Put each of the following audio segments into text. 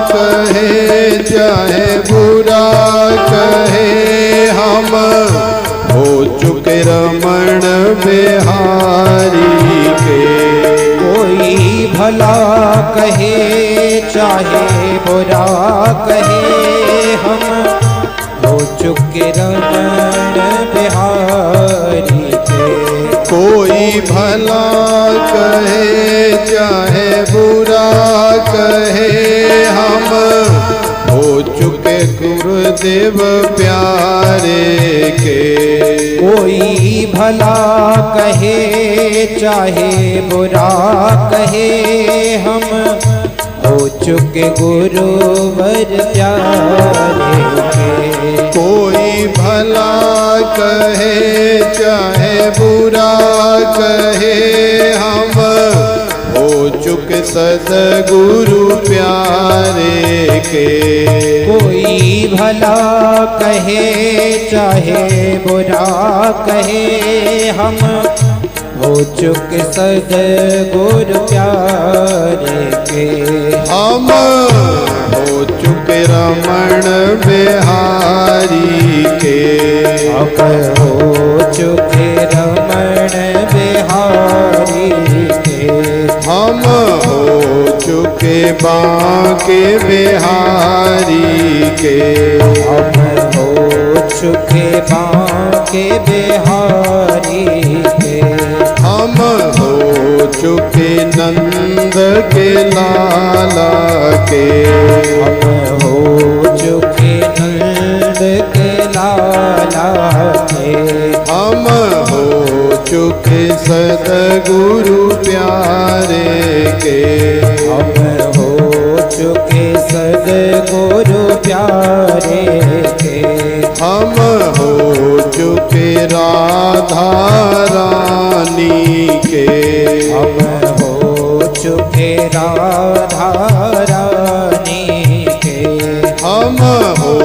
कहे चाहे बुरा कहे, हम हो चुके रमण बिहारी के। कोई भला कहे चाहे बुरा कहे, हम हो चुके रमण बिहारी के। कोई भला कहे चाहे बुरा कहे, हम हो चुके गुरुदेव प्यारे के। कोई भला कहे चाहे बुरा कहे, हम हो चुके गुरुवर प्यारे के। कोई भला कहे चाहे बुरा कहे, हम हो चुके सद्गुरु प्यारे के। कोई भला कहे चाहे बुरा कहे, हम हो चुके सद्गुरु प्यारे के। हम हो चुके रमण बिहारी के। अब हो चुके रमण बिहारी के। हम हो चुके बांके बिहारी के। हम हो चुके बांके बिहारी के। हम हो चुके नंद के लाला के। हम हो चुके नंद के लाला के। हम हो चुके सद्गुरु प्यारे के। हम हो चुके सद्गुरु प्यारे के। हम हो चुके राधा रानी के। हम हो चुके राधा रानी के। हम हो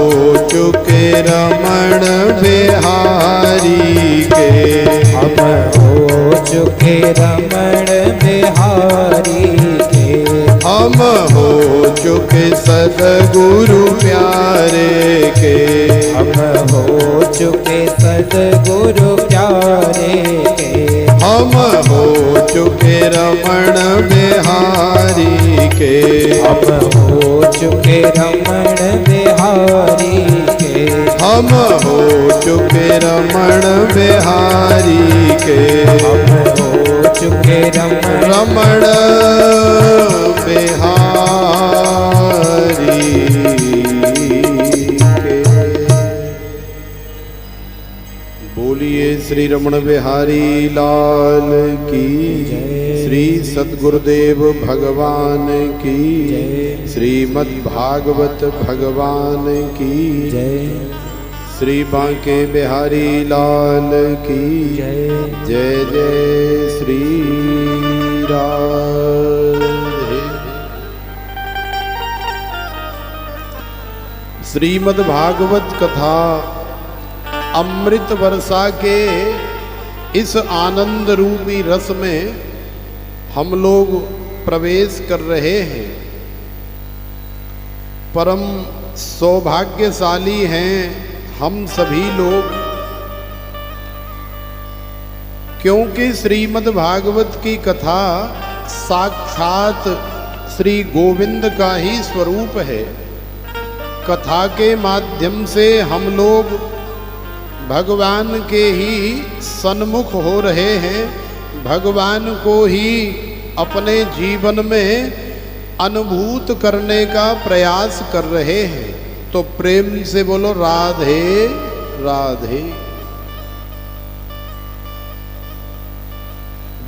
चुके रमण बिहारी के। हम हो चुके रमण बिहारी के। हम हो चुके सद्गुरु प्यारे के। हम हो चुके सद्गुरु प्यारे के। हम हो चुके रमण बिहारी के। हम हो चुके रमण बिहारी के। हम हो चुके रमण बिहारी के। हम हो चुके रमण बिहारी के। बोलिए श्री रमण बिहारी लाल की। श्री सद्गुरुदेव भगवान की। श्रीमद् भागवत भगवान की। श्री बांके बिहारी लाल की। जय जय श्री राधे। श्रीमद् भागवत कथा अमृत वर्षा के इस आनंद रूपी रस में हम लोग प्रवेश कर रहे हैं। परम सौभाग्यशाली हैं हम सभी लोग, क्योंकि श्रीमद् भागवत की कथा साक्षात श्री गोविंद का ही स्वरूप है। कथा के माध्यम से हम लोग भगवान के ही सन्मुख हो रहे हैं, भगवान को ही अपने जीवन में अनुभूत करने का प्रयास कर रहे हैं। तो प्रेम से बोलो राधे राधे।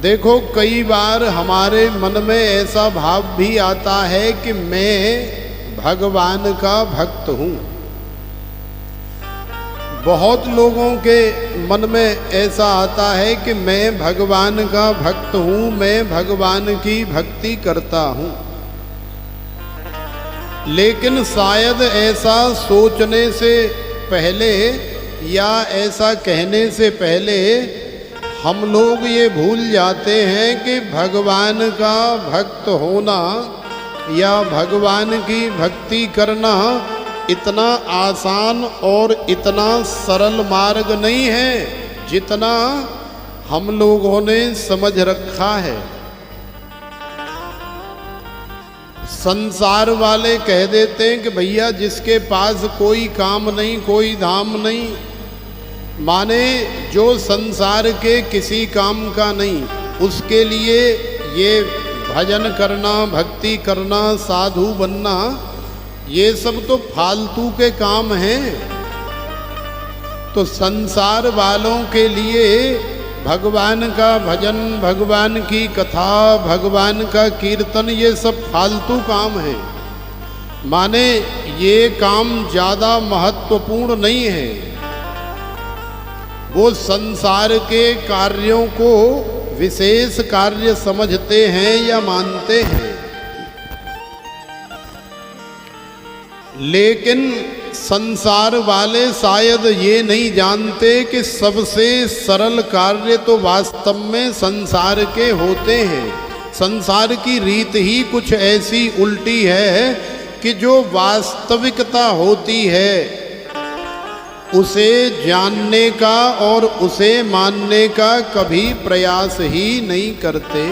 देखो, कई बार हमारे मन में ऐसा भाव भी आता है कि मैं भगवान का भक्त हूँ। बहुत लोगों के मन में ऐसा आता है कि मैं भगवान का भक्त हूँ, मैं भगवान की भक्ति करता हूँ। लेकिन शायद ऐसा सोचने से पहले या ऐसा कहने से पहले हम लोग ये भूल जाते हैं कि भगवान का भक्त होना या भगवान की भक्ति करना इतना आसान और इतना सरल मार्ग नहीं है जितना हम लोगों ने समझ रखा है। संसार वाले कह देते हैं कि भैया जिसके पास कोई काम नहीं, कोई धाम नहीं, माने जो संसार के किसी काम का नहीं, उसके लिए ये भजन करना, भक्ति करना, साधु बनना, ये सब तो फालतू के काम हैं। तो संसार वालों के लिए भगवान का भजन, भगवान की कथा, भगवान का कीर्तन, ये सब फालतू काम है। माने ये काम ज़्यादा महत्वपूर्ण नहीं है। वो संसार के कार्यों को विशेष कार्य समझते हैं या मानते हैं। लेकिन संसार वाले शायद ये नहीं जानते कि सबसे सरल कार्य तो वास्तव में संसार के होते हैं। संसार की रीत ही कुछ ऐसी उल्टी है कि जो वास्तविकता होती है उसे जानने का और उसे मानने का कभी प्रयास ही नहीं करते।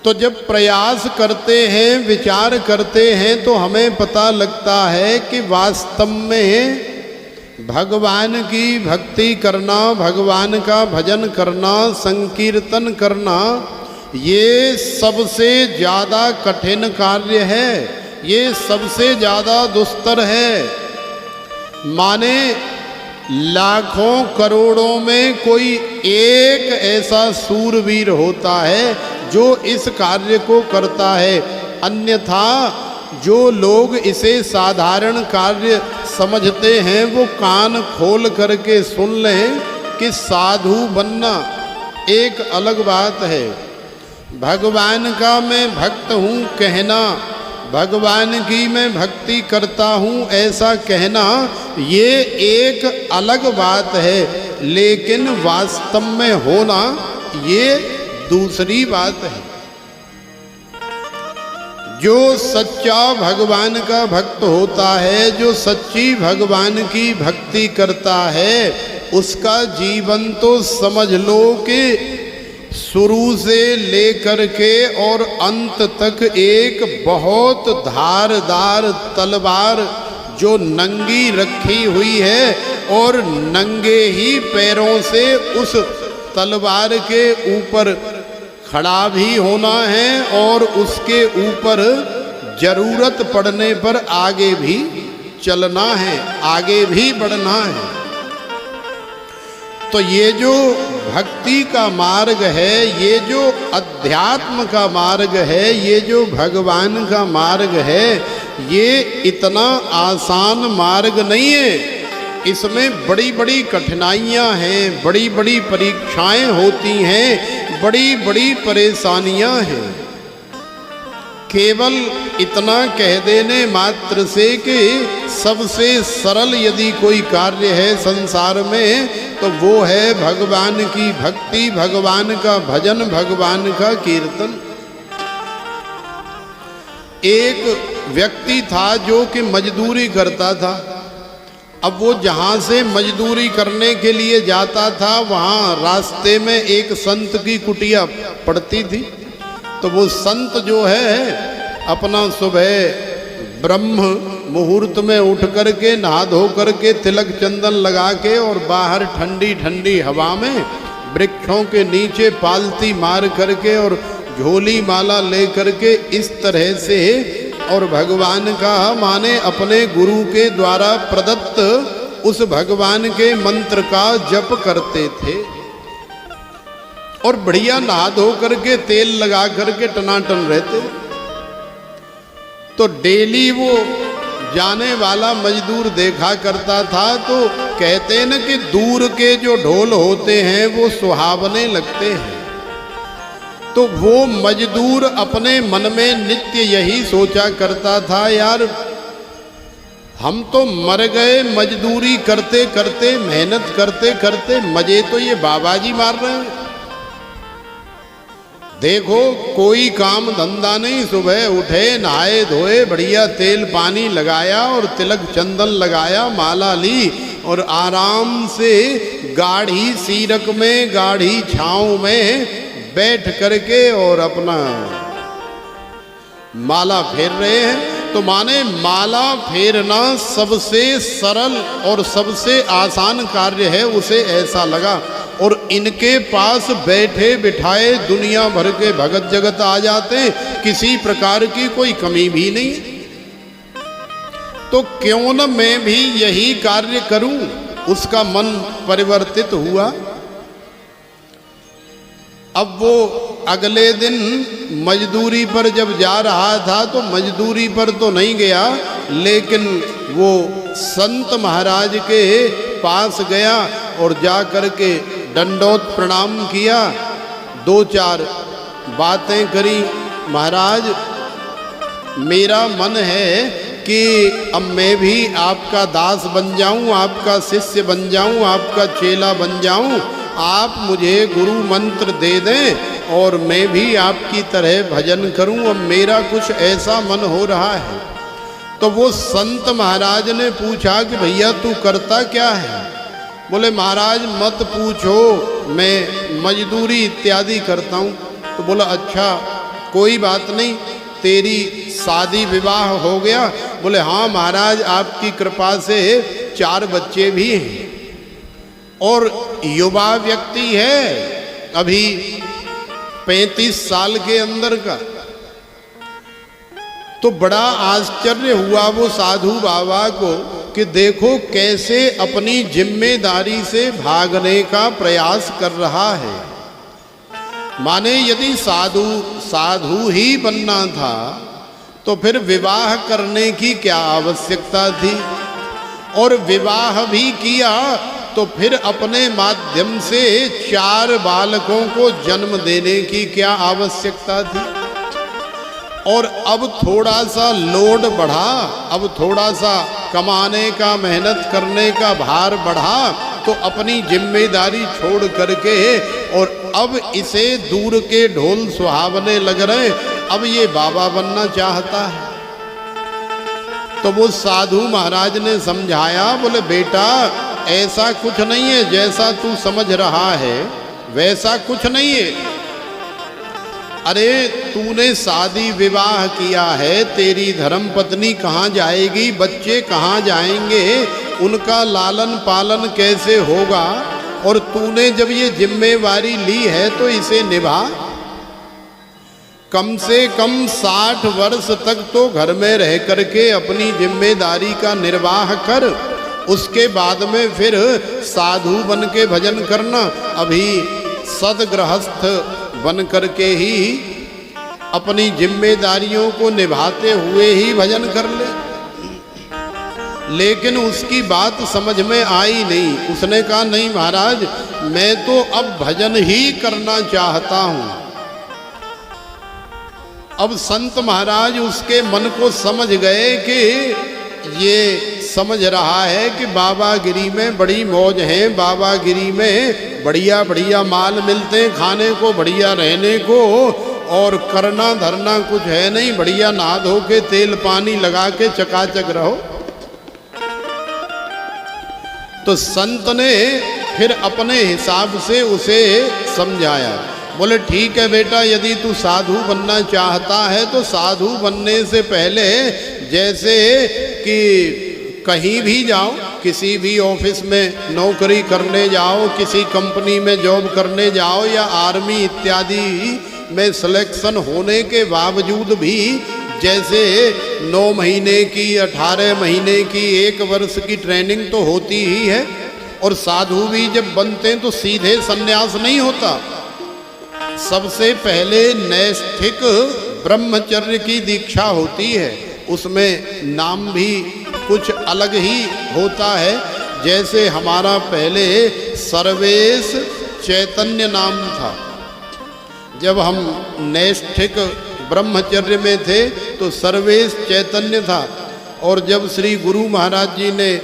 तो जब प्रयास करते हैं, विचार करते हैं, तो हमें पता लगता है कि वास्तव में भगवान की भक्ति करना, भगवान का भजन करना, संकीर्तन करना, ये सबसे ज़्यादा कठिन कार्य है, ये सबसे ज़्यादा दुस्तर है। माने लाखों करोड़ों में कोई एक ऐसा सूरवीर होता है जो इस कार्य को करता है। अन्यथा जो लोग इसे साधारण कार्य समझते हैं वो कान खोल करके सुन लें कि साधु बनना एक अलग बात है। भगवान का मैं भक्त हूँ कहना, भगवान की मैं भक्ति करता हूँ ऐसा कहना, ये एक अलग बात है। लेकिन वास्तव में होना ये दूसरी बात है। जो सच्चा भगवान का भक्त होता है, जो सच्ची भगवान की भक्ति करता है, उसका जीवन तो समझ लो कि शुरू से लेकर के और अंत तक एक बहुत धारदार तलवार जो नंगी रखी हुई है और नंगे ही पैरों से उस तलवार के ऊपर खड़ा भी होना है और उसके ऊपर जरूरत पड़ने पर आगे भी चलना है, आगे भी बढ़ना है। तो ये जो भक्ति का मार्ग है, ये जो अध्यात्म का मार्ग है, ये जो भगवान का मार्ग है, ये इतना आसान मार्ग नहीं है। इसमें बड़ी बड़ी कठिनाइयाँ हैं, बड़ी बड़ी परीक्षाएं होती हैं, बड़ी बड़ी परेशानियाँ हैं। केवल इतना कह देने मात्र से कि सबसे सरल यदि कोई कार्य है संसार में तो वो है भगवान की भक्ति, भगवान का भजन, भगवान का कीर्तन। एक व्यक्ति था जो कि मजदूरी करता था। अब वो जहाँ से मजदूरी करने के लिए जाता था वहाँ रास्ते में एक संत की कुटिया पड़ती थी। तो वो संत जो है अपना सुबह ब्रह्म मुहूर्त में उठ करके नहा धो करके तिलक चंदन लगा के और बाहर ठंडी ठंडी हवा में वृक्षों के नीचे पालती मार करके और झोली माला ले करके इस तरह से और भगवान का माने अपने गुरु के द्वारा प्रदत्त उस भगवान के मंत्र का जप करते थे और बढ़िया नहा धो करके तेल लगा करके टनाटन रहते। तो डेली वो जाने वाला मजदूर देखा करता था तो कहते हैं न कि दूर के जो ढोल होते हैं वो सुहावने लगते हैं। तो वो मजदूर अपने मन में नित्य यही सोचा करता था, यार हम तो मर गए मजदूरी करते करते, मेहनत करते करते, मजे तो ये बाबा जी मार रहे हैं। देखो कोई काम धंधा नहीं, सुबह उठे, नहाए धोए, बढ़िया तेल पानी लगाया और तिलक चंदन लगाया, माला ली और आराम से गाढ़ी सीरक में, गाढ़ी छांव में बैठ करके और अपना माला फेर रहे हैं। तो माने माला फेरना सबसे सरल और सबसे आसान कार्य है, उसे ऐसा लगा। और इनके पास बैठे बिठाए दुनिया भर के भगत जगत आ जाते हैं, किसी प्रकार की कोई कमी भी नहीं। तो क्यों न मैं भी यही कार्य करूं, उसका मन परिवर्तित हुआ। अब वो अगले दिन मजदूरी पर जब जा रहा था तो मजदूरी पर तो नहीं गया, लेकिन वो संत महाराज के पास गया और जा कर के दंडोत प्रणाम किया, दो चार बातें करी। महाराज, मेरा मन है कि अब मैं भी आपका दास बन जाऊं, आपका शिष्य बन जाऊं, आपका चेला बन जाऊं। आप मुझे गुरु मंत्र दे दें और मैं भी आपकी तरह भजन करूं। अब मेरा कुछ ऐसा मन हो रहा है। तो वो संत महाराज ने पूछा कि भैया तू करता क्या है? बोले महाराज मत पूछो, मैं मजदूरी इत्यादि करता हूँ। तो बोला अच्छा कोई बात नहीं, तेरी शादी विवाह हो गया? बोले हाँ महाराज, आपकी कृपा से 4 बच्चे भी हैं और युवा व्यक्ति है, अभी 35 साल के अंदर का। तो बड़ा आश्चर्य हुआ वो साधु बाबा को कि देखो कैसे अपनी जिम्मेदारी से भागने का प्रयास कर रहा है। माने यदि साधु ही बनना था तो फिर विवाह करने की क्या आवश्यकता थी, और विवाह भी किया तो फिर अपने माध्यम से 4 बालकों को जन्म देने की क्या आवश्यकता थी। और अब थोड़ा सा लोड बढ़ा, अब थोड़ा सा कमाने का, मेहनत करने का भार बढ़ा, तो अपनी जिम्मेदारी छोड़ करके और अब इसे दूर के ढोल सुहावने लग रहे, अब ये बाबा बनना चाहता है। तो वो साधु महाराज ने समझाया, बोले बेटा ऐसा कुछ नहीं है, जैसा तू समझ रहा है वैसा कुछ नहीं है। अरे तूने शादी विवाह किया है, तेरी धर्म पत्नी कहाँ जाएगी, बच्चे कहाँ जाएंगे, उनका लालन पालन कैसे होगा, और तूने जब ये जिम्मेवारी ली है तो इसे निभा। कम से कम 60 वर्ष तक तो घर में रह करके अपनी जिम्मेदारी का निर्वाह कर, उसके बाद में फिर साधु बन के भजन करना। अभी सदगृहस्थ बन करके ही अपनी जिम्मेदारियों को निभाते हुए ही भजन कर ले। लेकिन उसकी बात समझ में आई नहीं। उसने कहा नहीं महाराज, मैं तो अब भजन ही करना चाहता हूँ। अब संत महाराज उसके मन को समझ गए कि ये समझ रहा है कि बाबागिरी में बड़ी मौज है, बाबागिरी में बढ़िया बढ़िया माल मिलते हैं खाने को, बढ़िया रहने को, और करना धरना कुछ है नहीं, बढ़िया नहा धो के तेल पानी लगा के चकाचक रहो। तो संत ने फिर अपने हिसाब से उसे समझाया। बोले ठीक है बेटा, यदि तू साधु बनना चाहता है तो साधु बनने से पहले जैसे कि कहीं भी जाओ, किसी भी ऑफिस में नौकरी करने जाओ, किसी कंपनी में जॉब करने जाओ, या आर्मी इत्यादि में सिलेक्शन होने के बावजूद भी जैसे 9 महीने की, 18 महीने की, 1 वर्ष की ट्रेनिंग तो होती ही है। और साधु भी जब बनते हैं तो सीधे संन्यास नहीं होता, सबसे पहले नैष्ठिक ब्रह्मचर्य की दीक्षा होती है। उसमें नाम भी कुछ अलग ही होता है। जैसे हमारा पहले सर्वेश चैतन्य नाम था, जब हम नैष्ठिक ब्रह्मचर्य में थे तो सर्वेश चैतन्य था। और जब श्री गुरु महाराज जी ने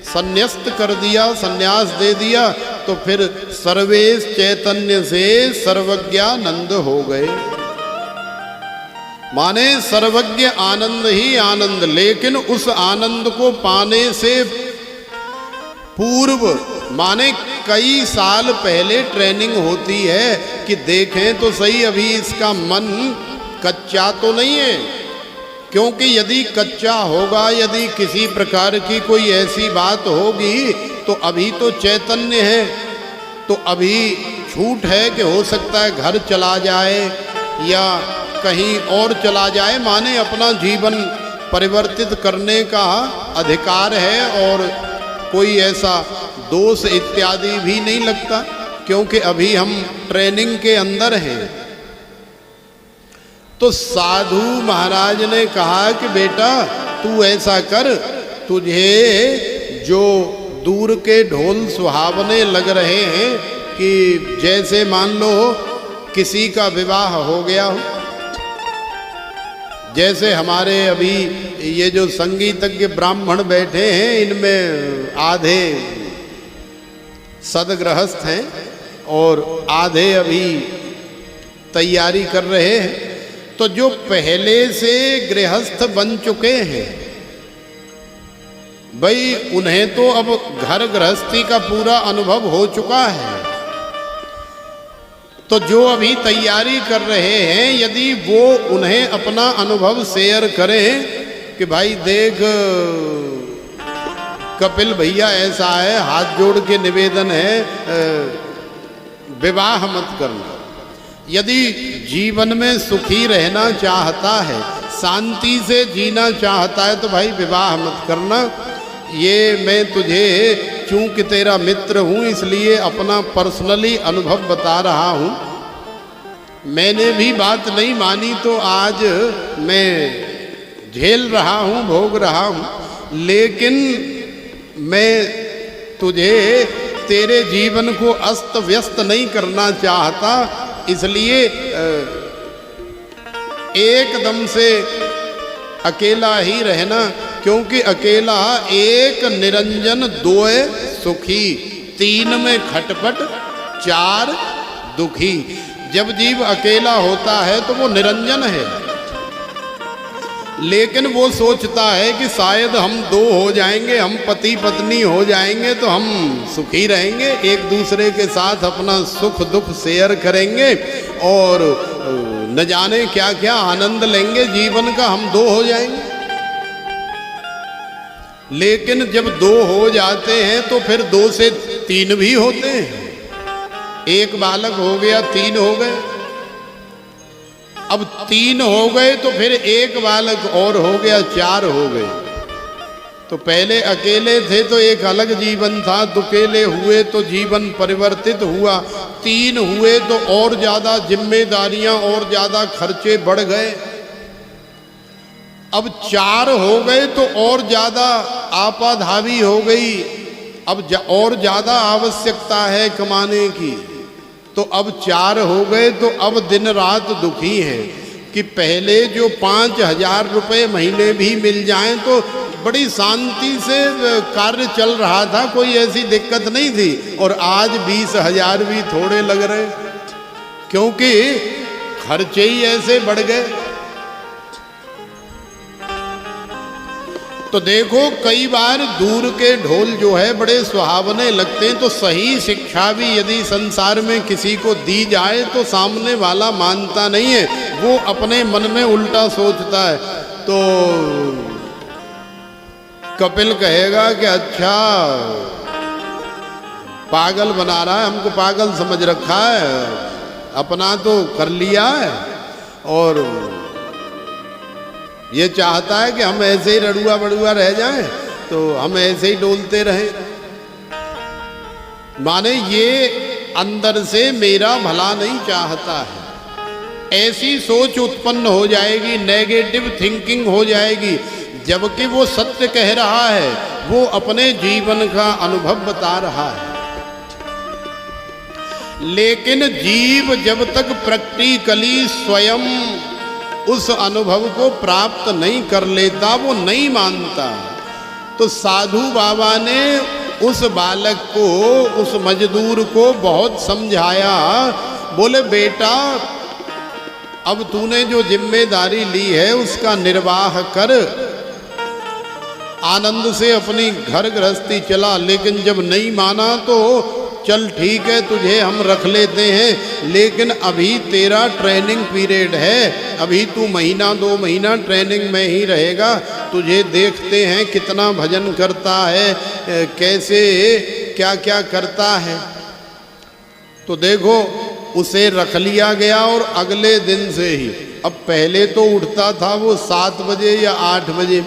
संन्यास्त कर दिया, संन्यास दे दिया, तो फिर सर्वेश चैतन्य से सर्वज्ञानंद हो गए। माने सर्वज्ञ आनंद ही आनंद, लेकिन उस आनंद को पाने से पूर्व माने कई साल पहले ट्रेनिंग होती है कि देखें तो सही अभी इसका मन कच्चा तो नहीं है। क्योंकि यदि कच्चा होगा, यदि किसी प्रकार की कोई ऐसी बात होगी तो अभी तो चैतन्य है, तो अभी छूट है कि हो सकता है घर चला जाए या कहीं और चला जाए। माने अपना जीवन परिवर्तित करने का अधिकार है और कोई ऐसा दोष इत्यादि भी नहीं लगता, क्योंकि अभी हम ट्रेनिंग के अंदर हैं। तो साधु महाराज ने कहा कि बेटा तू ऐसा कर, तुझे जो दूर के ढोल सुहावने लग रहे हैं कि जैसे मान लो किसी का विवाह हो गया हो, जैसे हमारे अभी ये जो संगीतज्ञ ब्राह्मण बैठे हैं इनमें आधे सदगृहस्थ हैं और आधे अभी तैयारी कर रहे हैं। तो जो पहले से गृहस्थ बन चुके हैं भाई, उन्हें तो अब घर गृहस्थी का पूरा अनुभव हो चुका है। तो जो अभी तैयारी कर रहे हैं, यदि वो उन्हें अपना अनुभव शेयर करें कि भाई देख कपिल भैया ऐसा है, हाथ जोड़ के निवेदन है विवाह मत करना। यदि जीवन में सुखी रहना चाहता है, शांति से जीना चाहता है तो भाई विवाह मत करना। ये मैं तुझे चूंकि तेरा मित्र हूँ इसलिए अपना पर्सनली अनुभव बता रहा हूँ। मैंने भी बात नहीं मानी तो आज मैं झेल रहा हूँ, भोग रहा हूँ, लेकिन मैं तुझे तेरे जीवन को अस्त व्यस्त नहीं करना चाहता, इसलिए एकदम से अकेला ही रहना। क्योंकि अकेला एक निरंजन, दो सुखी, तीन में खटपट, चार दुखी। जब जीव अकेला होता है तो वो निरंजन है, लेकिन वो सोचता है कि शायद हम दो हो जाएंगे, हम पति पत्नी हो जाएंगे तो हम सुखी रहेंगे, एक दूसरे के साथ अपना सुख दुख शेयर करेंगे और न जाने क्या क्या आनंद लेंगे जीवन का, हम दो हो जाएंगे। लेकिन जब दो हो जाते हैं तो फिर दो से तीन भी होते हैं। एक बालक हो गया, तीन हो गए, अब तीन हो गए तो फिर एक बालक और हो गया, चार हो गए। तो पहले अकेले थे तो एक अलग जीवन था, दुकेले हुए तो जीवन परिवर्तित हुआ, तीन हुए तो और ज्यादा जिम्मेदारियां और ज्यादा खर्चे बढ़ गए, अब चार हो गए तो और ज्यादा आपाधावी हो गई, अब और ज्यादा आवश्यकता है कमाने की। तो अब चार हो गए तो अब दिन रात दुखी हैं कि पहले जो 5,000 रुपये महीने भी मिल जाएं तो बड़ी शांति से कार्य चल रहा था, कोई ऐसी दिक्कत नहीं थी, और आज 20,000 भी थोड़े लग रहे क्योंकि खर्चे ही ऐसे बढ़ गए। तो देखो कई बार दूर के ढोल जो है बड़े सुहावने लगते हैं, तो सही शिक्षा भी यदि संसार में किसी को दी जाए तो सामने वाला मानता नहीं है, वो अपने मन में उल्टा सोचता है। तो कपिल कहेगा कि अच्छा पागल बना रहा है, हमको पागल समझ रखा है, अपना तो कर लिया है और ये चाहता है कि हम ऐसे ही रड़ुआ बड़ुआ रह जाएं, तो हम ऐसे ही डोलते रहें। माने ये अंदर से मेरा भला नहीं चाहता है, ऐसी सोच उत्पन्न हो जाएगी, नेगेटिव थिंकिंग हो जाएगी। जबकि वो सत्य कह रहा है, वो अपने जीवन का अनुभव बता रहा है। लेकिन जीव जब तक प्रैक्टिकली स्वयं उस अनुभव को प्राप्त नहीं कर लेता, वो नहीं मानता। तो साधु बाबा ने उस बालक को, उस मजदूर को बहुत समझाया। बोले बेटा, अब तूने जो जिम्मेदारी ली है उसका निर्वाह कर, आनंद से अपनी घर गृहस्थी चला। लेकिन जब नहीं माना तो चल ठीक है, तुझे हम रख लेते हैं, लेकिन अभी तेरा ट्रेनिंग पीरियड है, अभी तू महीना 2 महीना ट्रेनिंग में ही रहेगा। तुझे देखते हैं कितना भजन करता है, कैसे क्या क्या करता है। तो देखो, उसे रख लिया गया और अगले दिन से ही, अब पहले तो उठता था वो 7 बजे या 8 बजे,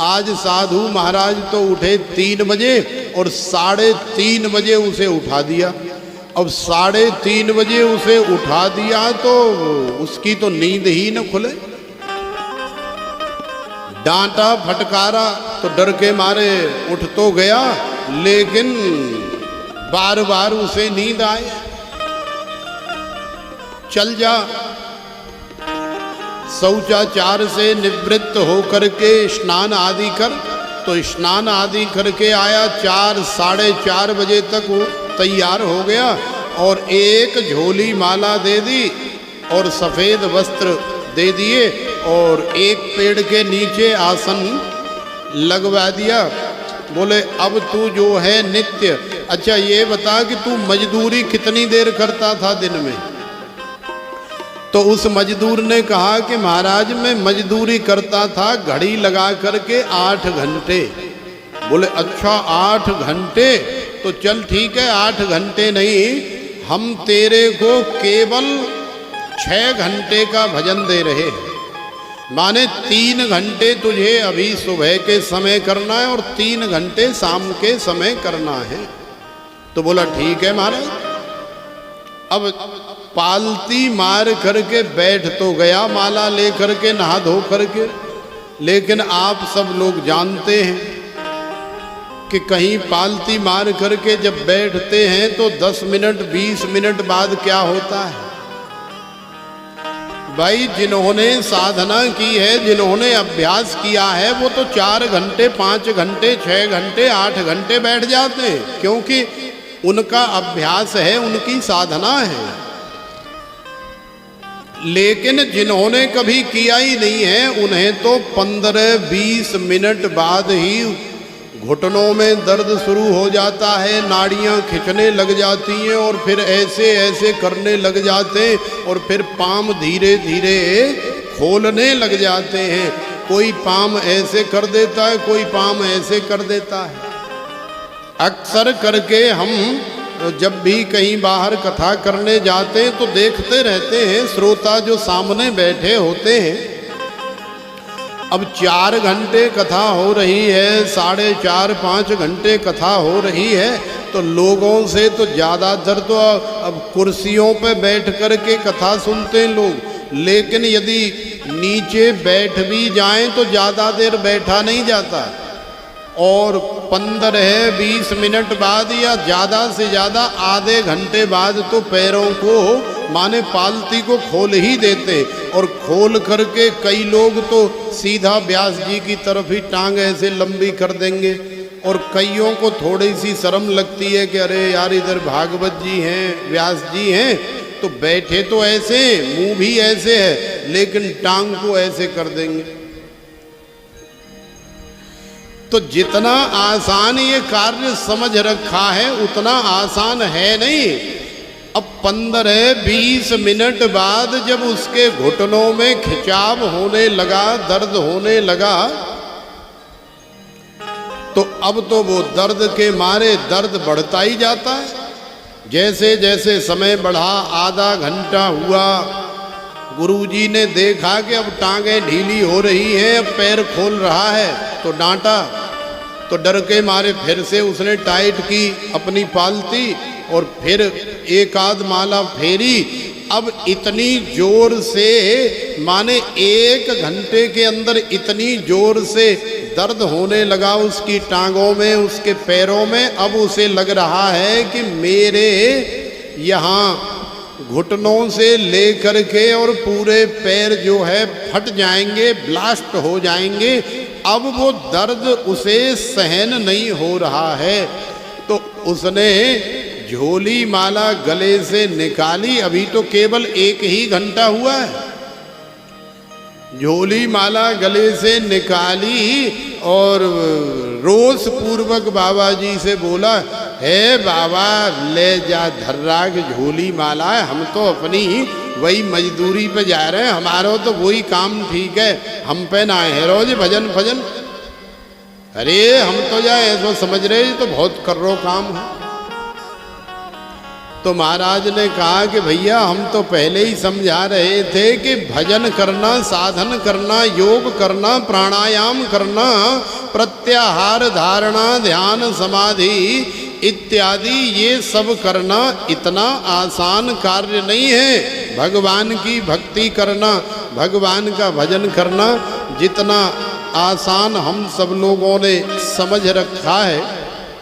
आज साधु महाराज तो उठे 3 बजे और 3:30 बजे उसे उठा दिया। अब 3:30 बजे उसे उठा दिया तो उसकी तो नींद ही न खुले। डांटा फटकारा तो डर के मारे उठ तो गया, लेकिन बार बार उसे नींद आए। चल जा। शौचाचार से निवृत्त होकर के स्नान आदि कर। तो स्नान आदि करके आया, 4 साढ़े 4 बजे तक वो तैयार हो गया और एक झोली माला दे दी और सफ़ेद वस्त्र दे दिए और एक पेड़ के नीचे आसन लगवा दिया। बोले अब तू जो है नित्य, अच्छा ये बता कि तू मजदूरी कितनी देर करता था दिन में? तो उस मजदूर ने कहा कि महाराज मैं मजदूरी करता था घड़ी लगा करके 8 घंटे। बोले अच्छा 8 घंटे, तो चल ठीक है 8 घंटे नहीं, हम तेरे को केवल 6 घंटे का भजन दे रहे हैं। माने 3 घंटे तुझे अभी सुबह के समय करना है और 3 घंटे शाम के समय करना है। तो बोला ठीक है महाराज। अब पालती मार करके बैठ तो गया माला ले करके नहा धो करके, लेकिन आप सब लोग जानते हैं कि कहीं पालती मार करके जब बैठते हैं तो 10 मिनट 20 मिनट बाद क्या होता है भाई? जिन्होंने साधना की है, जिन्होंने अभ्यास किया है, वो तो 4 घंटे 5 घंटे 6 घंटे 8 घंटे बैठ जाते हैं, क्योंकि उनका अभ्यास है, उनकी साधना है। लेकिन जिन्होंने कभी किया ही नहीं है, उन्हें तो 15-20 मिनट बाद ही घुटनों में दर्द शुरू हो जाता है, नाड़ियां खिंचने लग जाती हैं और फिर ऐसे ऐसे करने लग जाते हैं और फिर पाँव धीरे धीरे खोलने लग जाते हैं। कोई पाँव ऐसे कर देता है, कोई पाँव ऐसे कर देता है। अक्सर करके हम जब भी कहीं बाहर कथा करने जाते हैं तो देखते रहते हैं, श्रोता जो सामने बैठे होते हैं, अब 4 घंटे कथा हो रही है, 4.5-5 घंटे कथा हो रही है, तो लोगों से तो ज़्यादातर तो अब कुर्सियों पे बैठ कर के कथा सुनते हैं लोग। लेकिन यदि नीचे बैठ भी जाएं तो ज़्यादा देर बैठा नहीं जाता और 15-20 मिनट बाद या ज़्यादा से ज़्यादा आधे घंटे बाद तो पैरों को माने पालती को खोल ही देते, और खोल करके कई लोग तो सीधा व्यास जी की तरफ ही टांग ऐसे लंबी कर देंगे, और कईयों को थोड़ी सी शर्म लगती है कि अरे यार इधर भागवत जी हैं, व्यास जी हैं, तो बैठे तो ऐसे, मुंह भी ऐसे है, लेकिन टांग को ऐसे कर देंगे। तो जितना आसान ये कार्य समझ रखा है उतना आसान है नहीं। अब 15-20 मिनट बाद जब उसके घुटनों में खिंचाव होने लगा, दर्द होने लगा, तो अब तो वो दर्द के मारे दर्द बढ़ता ही जाता है। जैसे जैसे समय बढ़ा, आधा घंटा हुआ, गुरुजी ने देखा कि अब टांगें ढीली हो रही हैं, अब पैर खोल रहा है, तो डांटा। तो डर के मारे फिर से उसने टाइट की अपनी पालती और फिर एक आध माला फेरी। अब इतनी जोर से, माने 1 घंटे के अंदर इतनी जोर से दर्द होने लगा उसकी टांगों में, उसके पैरों में। अब उसे लग रहा है कि मेरे यहाँ घुटनों से लेकर के और पूरे पैर जो है फट जाएंगे, ब्लास्ट हो जाएंगे। अब वो दर्द उसे सहन नहीं हो रहा है। तो उसने झोली माला गले से निकाली। अभी तो केवल 1 ही घंटा हुआ है। झोली माला गले से निकाली और रोष पूर्वक बाबा जी से बोला, हे बाबा ले जा धर्राग झोली माला है, हम तो अपनी वही मजदूरी पे जा रहे हैं, हमारा तो वही काम ठीक है, हम पे ना है रोज भजन भजन। अरे हम तो जाए ऐसा समझ रहे तो बहुत कर्रो काम है। तो महाराज ने कहा कि भैया हम तो पहले ही समझा रहे थे कि भजन करना, साधन करना, योग करना, प्राणायाम करना, प्रत्याहार धारणा, ध्यान समाधि इत्यादि ये सब करना इतना आसान कार्य नहीं है। भगवान की भक्ति करना, भगवान का भजन करना जितना आसान हम सब लोगों ने समझ रखा है,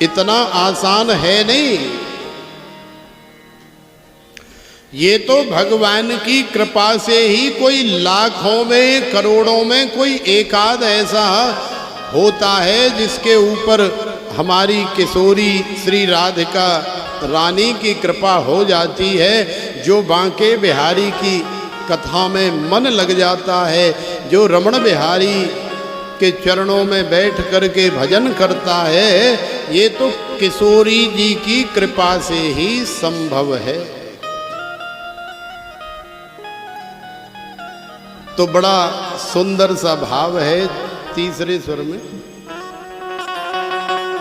इतना आसान है नहीं। ये तो भगवान की कृपा से ही कोई लाखों में, करोड़ों में कोई एकाध ऐसा होता है जिसके ऊपर हमारी किशोरी श्री राधिका रानी की कृपा हो जाती है, जो बांके बिहारी की कथा में मन लग जाता है, जो रमण बिहारी के चरणों में बैठ करके भजन करता है। ये तो किशोरी जी की कृपा से ही संभव है। तो बड़ा सुंदर सा भाव है तीसरे स्वर में,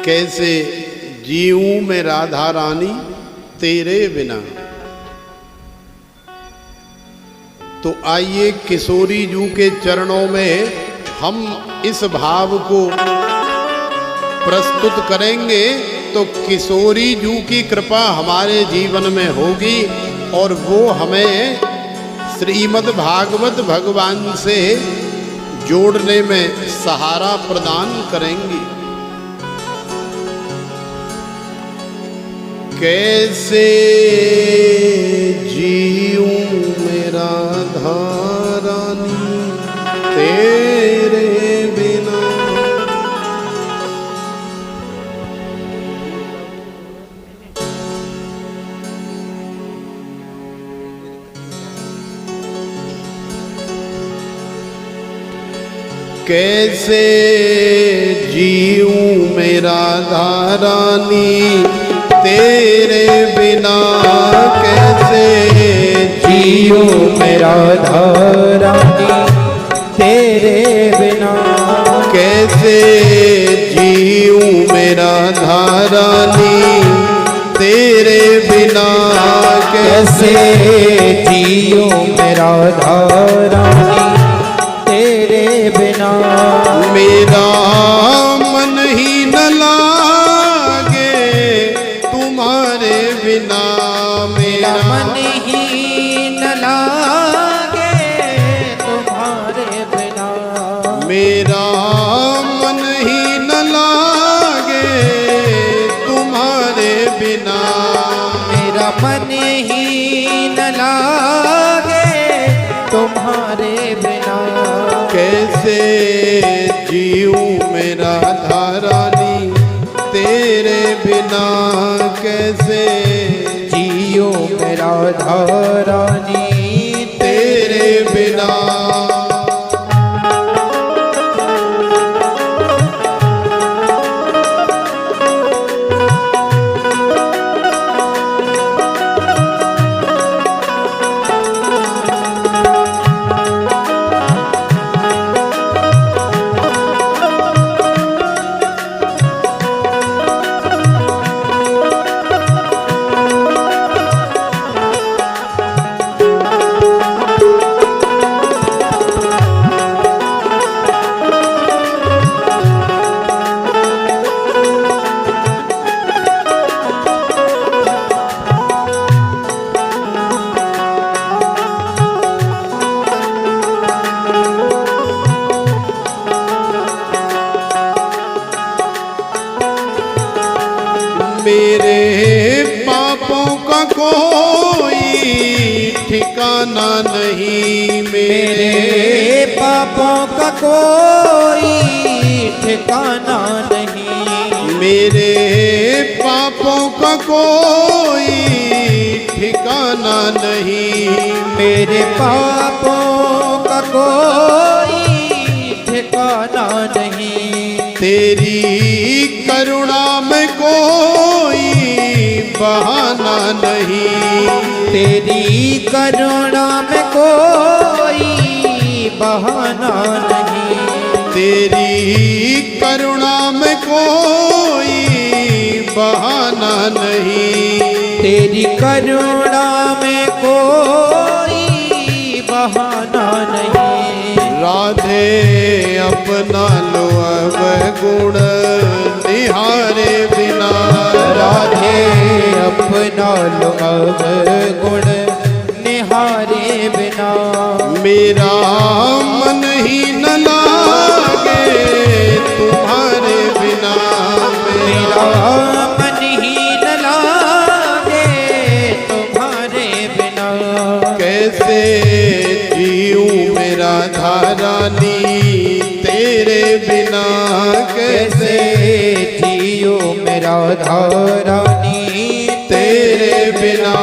कैसे जीऊं मैं राधा रानी तेरे बिना। तो आइए किशोरी जू के चरणों में हम इस भाव को प्रस्तुत करेंगे तो किशोरी जू की कृपा हमारे जीवन में होगी और वो हमें श्रीमद् भागवत भगवान से जोड़ने में सहारा प्रदान करेंगी। कैसे जीऊं मेरा धारानी तेरे बिना। कैसे जीऊं मेरा धारानी तेरे बिना। कैसे जीऊं मेरा धारानी तेरे बिना। कैसे जीऊं मेरा धारानी तेरे बिना। कैसे जीऊं मेरा धारानी तेरे बिना। मेरा मन ही न लागे तुम्हारे बिना। मेरा मन ही न लागे तुम्हारे बिना। मेरा मन ही न लागे तुम्हारे बिना। मेरा मन ही न लागे तुम्हारे बिना। कैसे जीऊं मेरा धारानी तेरे बिना। कैसे जीऊं मेरा धारानी तेरे बिना। मेरे पापों का कोई ठिकाना नहीं। मेरे पापों का कोई ठिकाना नहीं। मेरे पाप का कोई ठिकाना नहीं, मेरे पापों का कोई ठिकाना नहीं, तेरी करुणा में कोई बहाना नहीं, तेरी करुणा में कोई बहाना नहीं, तेरी करुणा में कोई बहाना नहीं, तेरी करुणा में कोई बहाना नहीं। राधे अपना लो अब गुण निहारे बिना, राधे अपना लो अब गुण निहारे बिना, मेरा मन ही न लागे तुम्हारे बिना, मेरा मन ही न लागे तुम्हारे बिना, कैसे जीऊं मेरा धारानी तेरे बिना, कैसे जियो मेरा धारानी तेरे बिना।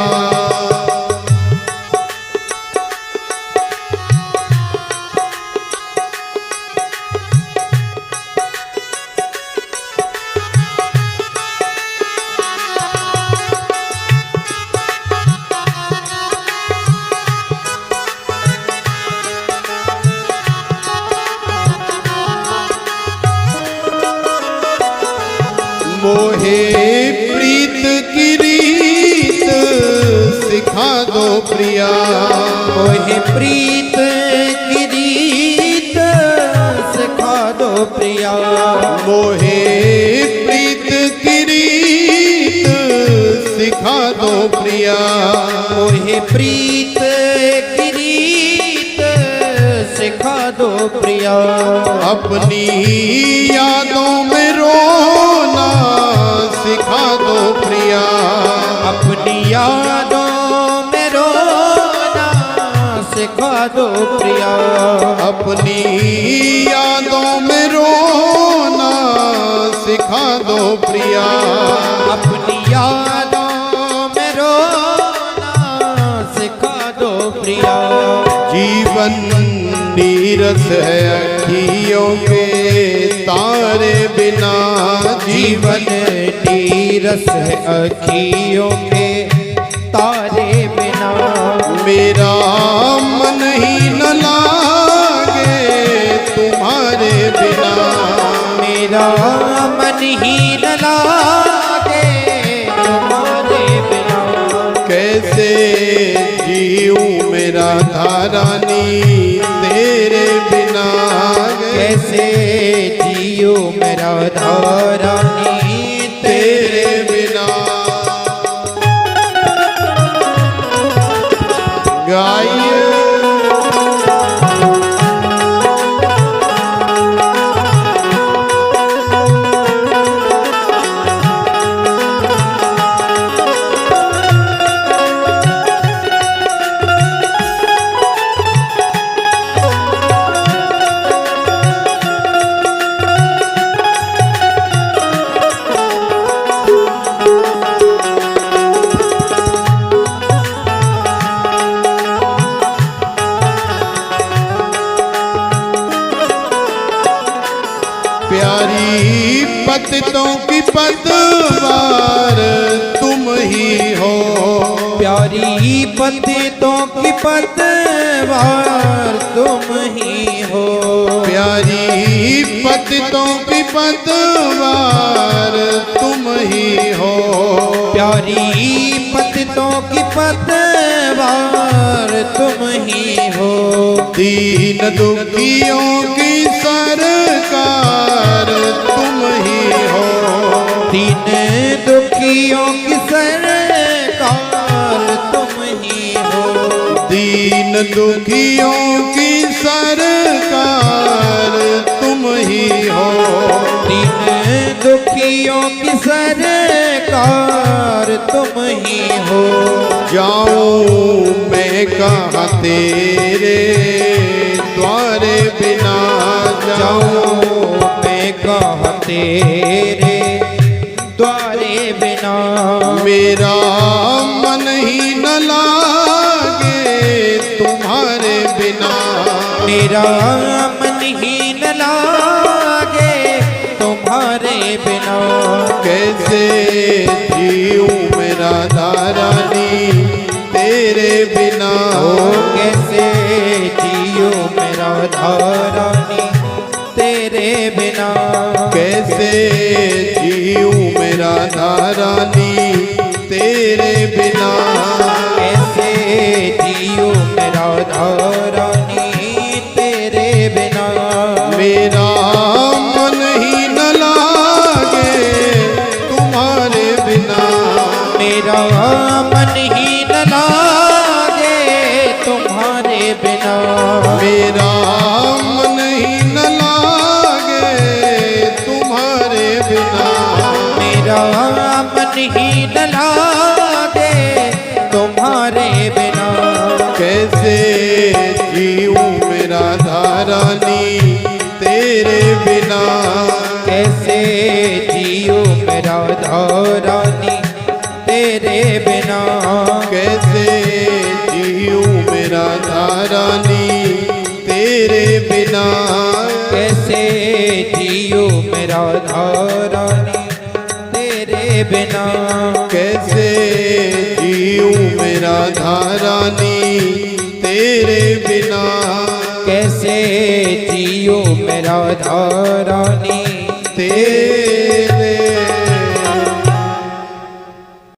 मोहे प्रीत की रीत सिखा दो प्रिया, मोहे प्रीत की रीत सिखा दो प्रिया, मोहे प्रीत की रीत सिखा दो प्रिया, मोहे प्रीत की रीत सिखा दो प्रिया, अपनी यादों में रोना सिखा दो प्रिया, अपनी यादों में रोना सिखा दो प्रिया, अपनी यादों में रोना सिखा दो प्रिया, अपनी यादों में रोना सिखा दो प्रिया, जीवन नीरस है अखियों के तारे बिना, जीवन नीरस है अखियों के तारे बिना, मेरा मन ही न लागे तुम्हारे बिना, मेरा मन ही न लागे तुम्हारे बिना, कैसे जीऊं मेरा धारानी तेरे बिना, कैसे जियो मेरा धारानी तेरे बिना। गाइए प्यारी पतितों की पतवार तुम ही हो, प्यारी पतितों की पतवार तुम ही हो, प्यारी पतितों की पतवार तुम ही हो, प्यारी पतितों की पतवार तुम ही हो, दीन दुखियों की सरकार तुम ही हो, दीन दुखियों की सरकार तुम ही हो, दीन दुखियों की सरकार तुम ही हो, दीन दुखियों की सरकार तुम ही हो, जाऊं मैं कहाँ तेरे द्वारे बिना, जाऊं मैं कहाँ तेरे द्वारे बिना, मेरा मन ही न लागे तुम्हारे बिना, मेरा मन ही न लागे तुम्हारे बिना। कैसे जीऊं मेरा रानी तेरे बिना, ओ कैसे जियो मेरा रानी तेरे बिना। कैसे जीऊं मेरा रानी तेरे बिना, कैसे जियो मेरा रानी तेरे बिना। मेरा मन ही न लागे तुम्हारे बिना, मेरा मन ही न लागे तुम्हारे बिना। मेरा मन ही न लागे तुम्हारे बिना, मेरा मन ही न लागे तुम्हारे बिना। कैसे जीऊं मेरा रानी तेरे बिना, कैसे जियो मेरा रानी तेरे बिना। कैसे जीऊं मेरा रानी तेरे बिना, कैसे जियो मेरा रानी तेरे बिना। कैसे जीऊं मेरा रानी तेरे बिना, कैसे जियो मेरा रानी तेरे